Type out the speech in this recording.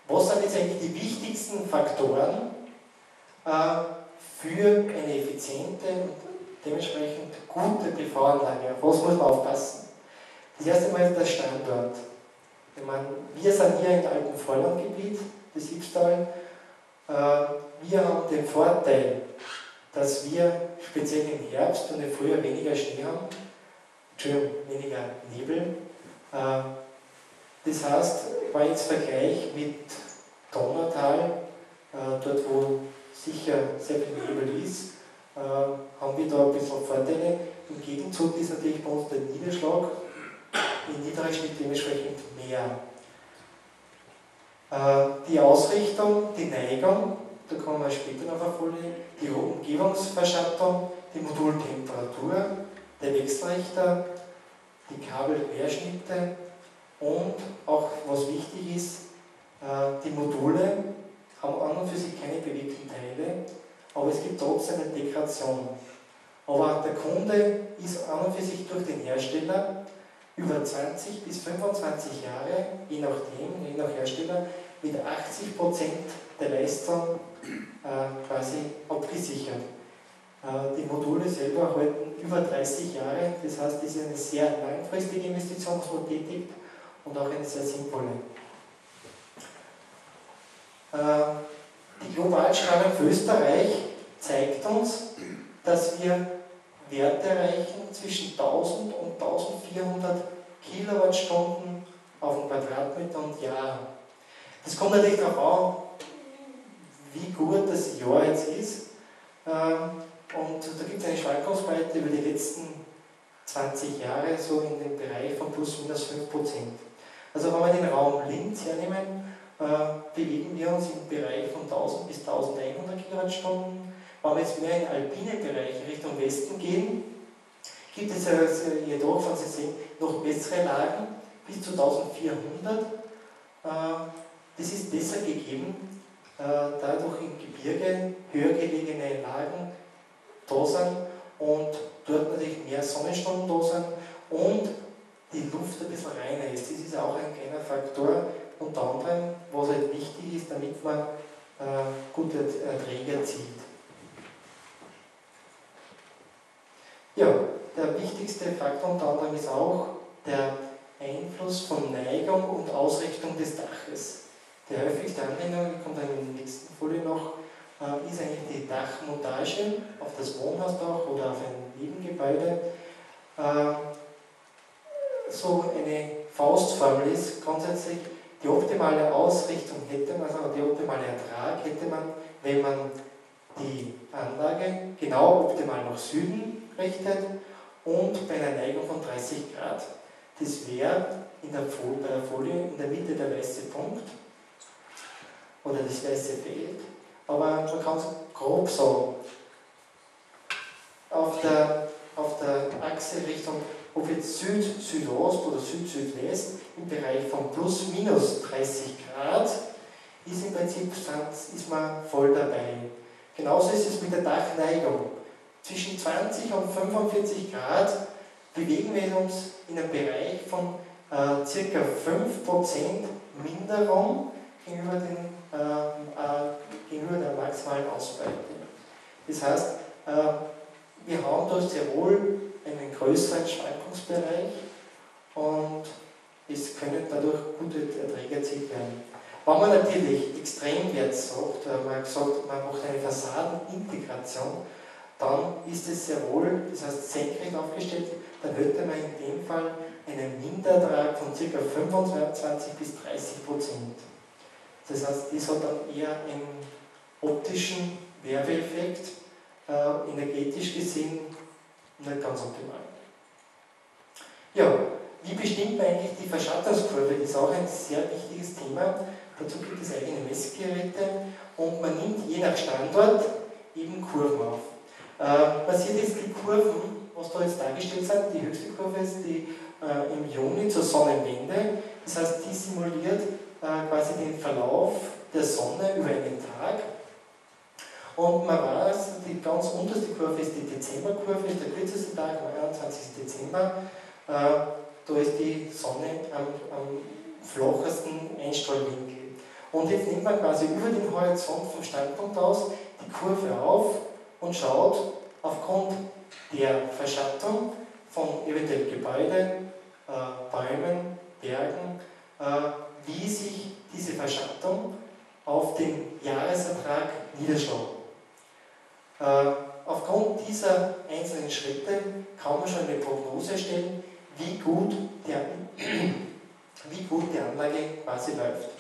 Was sind jetzt eigentlich die wichtigsten Faktoren für eine effiziente und dementsprechend gute PV-Anlage? Auf was muss man aufpassen? Das erste Mal ist der Standort. Wir sind hier im alten Vorlandgebiet, das Ybbstal. Wir haben den Vorteil, dass wir speziell im Herbst und im Frühjahr weniger Schnee haben, Entschuldigung, weniger Nebel. Das heißt, bei jetzt Vergleich mit Donautal, dort wo sicher sehr viel Nebel ist, haben wir da ein bisschen Vorteile. Im Gegenzug ist natürlich bei uns der Niederschlag in Niederrhein dementsprechend mehr. Die Ausrichtung, die Neigung, da kommen wir später noch auf Folie, die Umgebungsverschattung, die Modultemperatur, der Wechselrichter, die Kabelquerschnitte und auch, was wichtig ist, die Module haben an und für sich keine bewegten Teile, aber es gibt trotzdem eine Degradation. Aber der Kunde ist an und für sich durch den Hersteller über 20 bis 25 Jahre, je nachdem, je nach Hersteller, mit 80% der Leistung quasi abgesichert. Die Module selber halten über 30 Jahre, das heißt, das ist eine sehr langfristige Investition, die man tätigt und auch eine sehr sinnvolle. Die Globalstrahlung für Österreich zeigt uns, dass wir Werte erreichen zwischen 1000 und 1400 Kilowattstunden auf den Quadratmeter und Jahr. Das kommt natürlich darauf an, wie gut das Jahr jetzt ist. Und da gibt es eine Schwankungsbreite über die letzten 20 Jahre, so in dem Bereich von plus minus 5%. Also wenn wir den Raum Linz hernehmen, bewegen wir uns im Bereich von 1000 bis 1100 Kilowattstunden. Wenn wir jetzt mehr in alpine Bereiche Richtung Westen gehen, gibt es jedoch, wenn Sie sehen, noch bessere Lagen, bis zu 1400. Das ist besser gegeben, dadurch im Gebirge höher gelegene Lagen da sind und dort natürlich mehr Sonnenstunden da sind und die Luft ein bisschen reiner ist. Das ist auch ein kleiner Faktor, unter anderem, was halt wichtig ist, damit man gute Erträge erzielt. Ja, der wichtigste Faktor unter anderem ist auch der Einfluss von Neigung und Ausrichtung des Daches. Die häufigste Anwendung, die kommt dann in der nächsten Folie noch, ist eigentlich die Dachmontage auf das Wohnhausdach oder auf ein Nebengebäude. So eine Faustformel ist grundsätzlich, die optimale Ausrichtung hätte man, also der optimale Ertrag hätte man, wenn man die Anlage genau optimal nach Süden richtet und bei einer Neigung von 30 Grad. Das wäre bei der Folie in der Mitte der weiße Punkt oder das weiße Feld, aber man kann es grob sagen. Auf der Achse Richtung, ob jetzt Süd-Südost oder Süd-Südwest, im Bereich von plus minus 30 Grad, ist im Prinzip ist man voll dabei. Genauso ist es mit der Dachneigung. Zwischen 20 und 45 Grad bewegen wir uns in einem Bereich von ca. 5% Minderung gegenüber der maximalen Ausbeute. Das heißt, wir haben da sehr wohl einen größeren Schwankungsbereich und es können dadurch gute Erträge erzielt werden. Wenn man natürlich Extremwert sagt, man sagt, man macht eine Fassadenintegration, dann ist es sehr wohl, das heißt senkrecht aufgestellt, dann hätte man in dem Fall einen Minderertrag von ca. 25 bis 30%. Das heißt, das hat dann eher einen optischen Werbeeffekt, energetisch gesehen nicht ganz optimal. Ja, wie bestimmt man eigentlich die Verschattungskurve? Das ist auch ein sehr wichtiges Thema. Dazu gibt es eigene Messgeräte und man nimmt je nach Standort eben Kurven auf. Man sieht jetzt die Kurven, was da jetzt dargestellt sind. Die höchste Kurve ist die im Juni zur Sonnenwende. Das heißt, die simuliert quasi den Verlauf der Sonne über einen Tag. Und man weiß, die ganz unterste Kurve ist die Dezemberkurve, ist der kürzeste Tag, am 21. Dezember. Da ist die Sonne am flachesten Einstrahlwinkel. Und jetzt nimmt man quasi über den Horizont vom Standpunkt aus die Kurve auf und schaut aufgrund der Verschattung von eventuell Gebäuden, Bäumen, Bergen, wie sich diese Verschattung auf den Jahresertrag niederschlägt. Aufgrund dieser einzelnen Schritte kann man schon eine Prognose stellen, wie gut die Anlage quasi läuft.